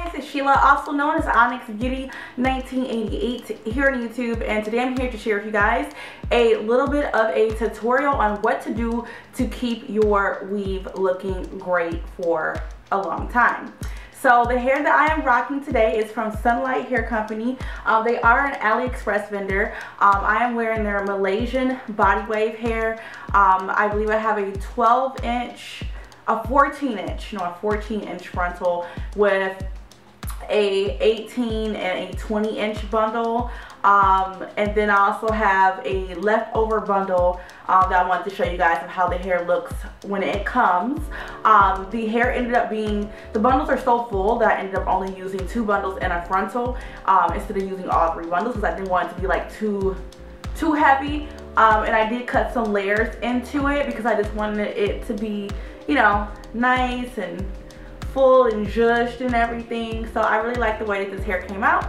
guys, it's Sheila, also known as Onyx Beauty 1988 here on YouTube, and today I'm here to share with you guys a little bit of a tutorial on what to do to keep your weave looking great for a long time. So the hair that I am rocking today is from Sunlight Hair Company. They are an Aliexpress vendor. I am wearing their Malaysian body wave hair. I believe I have a 12-inch, a 14-inch frontal with a 18 and a 20-inch bundle. And then I also have a leftover bundle that I wanted to show you guys of how the hair looks when it comes. The hair ended up being, the bundles are so full that I ended up only using 2 bundles and a frontal instead of using all 3 bundles because I didn't want it to be like too heavy. And I did cut some layers into it because I just wanted it to be, you know, nice and full and zhuzhed and everything. So I really like the way that this hair came out.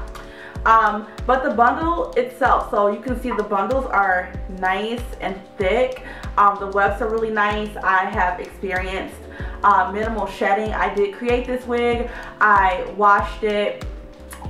But the bundle itself, so you can see the bundles are nice and thick. The wefts are really nice. I have experienced minimal shedding. I did create this wig. I washed it,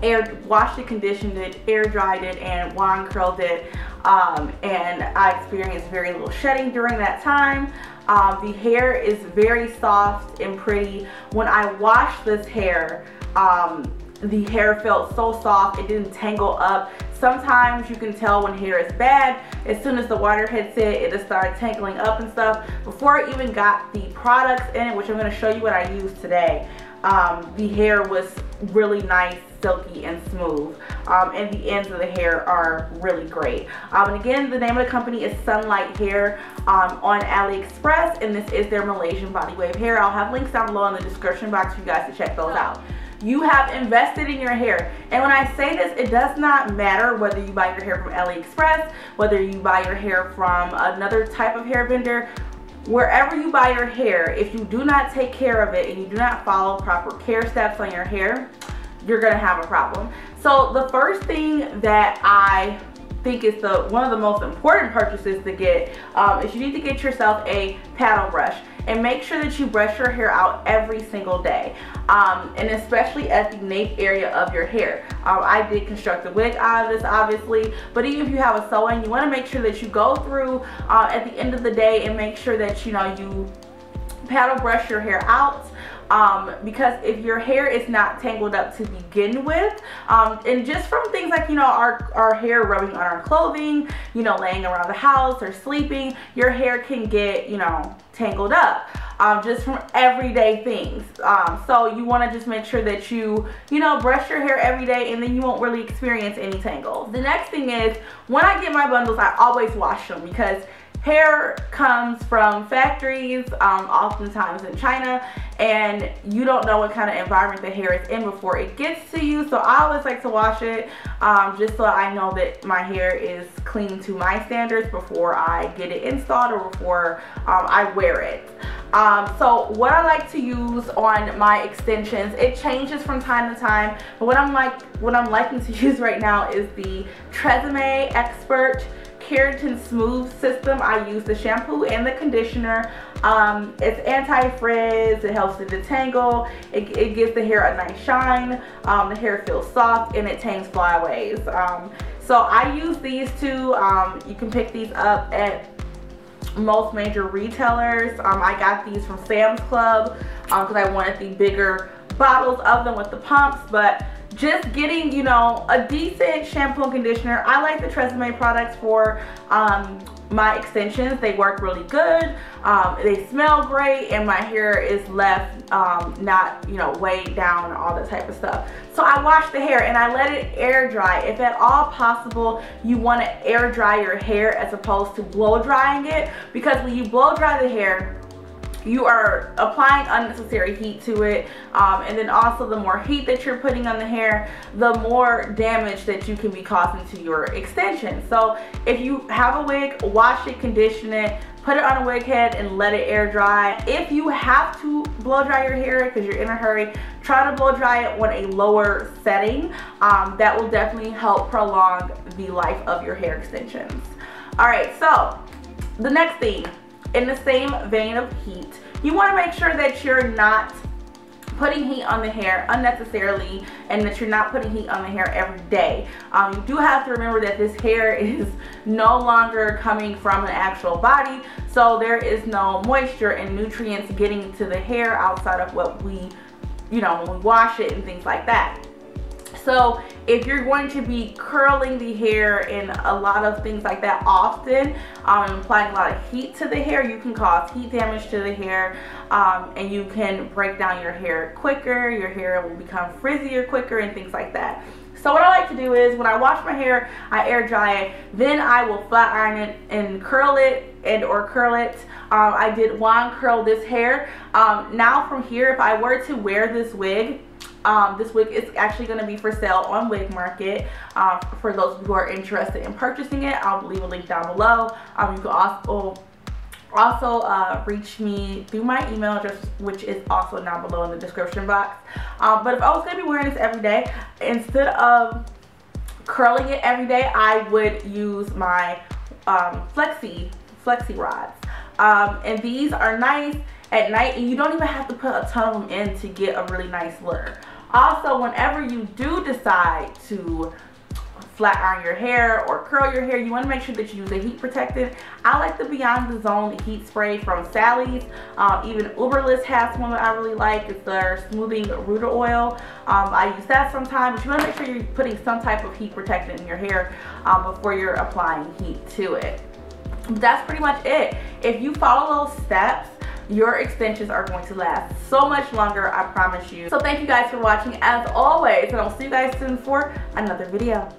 conditioned it, air dried it, and wand curled it. And I experienced very little shedding during that time. The hair is very soft and pretty. When I washed this hair, the hair felt so soft, it didn't tangle up. Sometimes you can tell when hair is bad. As soon as the water hits it, it just started tangling up and stuff. Before I even got the products in it, which I'm going to show you what I used today, the hair was really nice, silky, and smooth. And the ends of the hair are really great. And again, the name of the company is Sunlight Hair on Aliexpress, and this is their Malaysian body wave hair. I'll have links down below in the description box for you guys to check those out. You have invested in your hair, and when I say this, it does not matter whether you buy your hair from Aliexpress, whether you buy your hair from another type of hair vendor. Wherever you buy your hair, if you do not take care of it and you do not follow proper care steps on your hair, you're gonna have a problem. So the first thing that I think is one of the most important purchases to get is you need to get yourself a paddle brush, and make sure that you brush your hair out every single day, and especially at the nape area of your hair. I did construct a wig out of this, obviously, but even if you have a sew-in, you want to make sure that you go through at the end of the day and make sure that you paddle brush your hair out. Because if your hair is not tangled up to begin with, and just from things like, our hair rubbing on our clothing, laying around the house or sleeping, your hair can get, tangled up, just from everyday things. So you want to just make sure that you brush your hair every day, and then you won't really experience any tangles. The next thing is, when I get my bundles, I always wash them because hair comes from factories, oftentimes in China, and you don't know what kind of environment the hair is in before it gets to you. So I always like to wash it, just so I know that my hair is clean to my standards before I get it installed or before I wear it. So what I like to use on my extensions, it changes from time to time, but what I'm liking to use right now is the Tresemme Expert Keratin Smooth System. I use the shampoo and the conditioner. It's anti-frizz, it helps to detangle, it gives the hair a nice shine, the hair feels soft, and it tames flyaways. So I use these two. You can pick these up at most major retailers. I got these from Sam's Club because I wanted the bigger bottles of them with the pumps, but just getting, a decent shampoo and conditioner. I like the Tresemme products for my extensions. They work really good. They smell great, and my hair is left not, weighed down and all that type of stuff. So I wash the hair and I let it air dry. If at all possible, you want to air dry your hair as opposed to blow drying it, because when you blow dry the hair, you are applying unnecessary heat to it, and then also the more heat that you're putting on the hair, the more damage that you can be causing to your extension. So if you have a wig, wash it, condition it, put it on a wig head, and let it air dry. If you have to blow dry your hair because you're in a hurry, try to blow dry it on a lower setting. That will definitely help prolong the life of your hair extensions. Alright, so the next thing, in the same vein of heat, you want to make sure that you're not putting heat on the hair unnecessarily, and that you're not putting heat on the hair every day. You do have to remember that this hair is no longer coming from an actual body, so there is no moisture and nutrients getting to the hair outside of what we, when we wash it and things like that. So if you're going to be curling the hair and a lot of things like that often, and applying a lot of heat to the hair, you can cause heat damage to the hair, and you can break down your hair quicker. Your hair will become frizzier quicker and things like that. So what I like to do is when I wash my hair, I air dry it, then I will flat iron it and curl it or curl it. I did wand curl this hair. Now from here, if I were to wear this wig is actually going to be for sale on Wig Market. For those who are interested in purchasing it, I'll leave a link down below. You can also reach me through my email address, which is also down below in the description box. But if I was going to be wearing this every day, instead of curling it every day, I would use my flexi rods. And these are nice at night, and you don't even have to put a ton of them in to get a really nice look. Also, whenever you do decide to flat iron your hair or curl your hair, you want to make sure that you use a heat protectant. I like the Beyond the Zone heat spray from Sally's. Even Uberlist has one that I really like. It's their smoothing rooter oil. I use that sometimes, but you want to make sure you're putting some type of heat protectant in your hair before you're applying heat to it. That's pretty much it. If you follow those steps, your extensions are going to last so much longer, I promise you. So thank you guys for watching as always, and I'll see you guys soon for another video.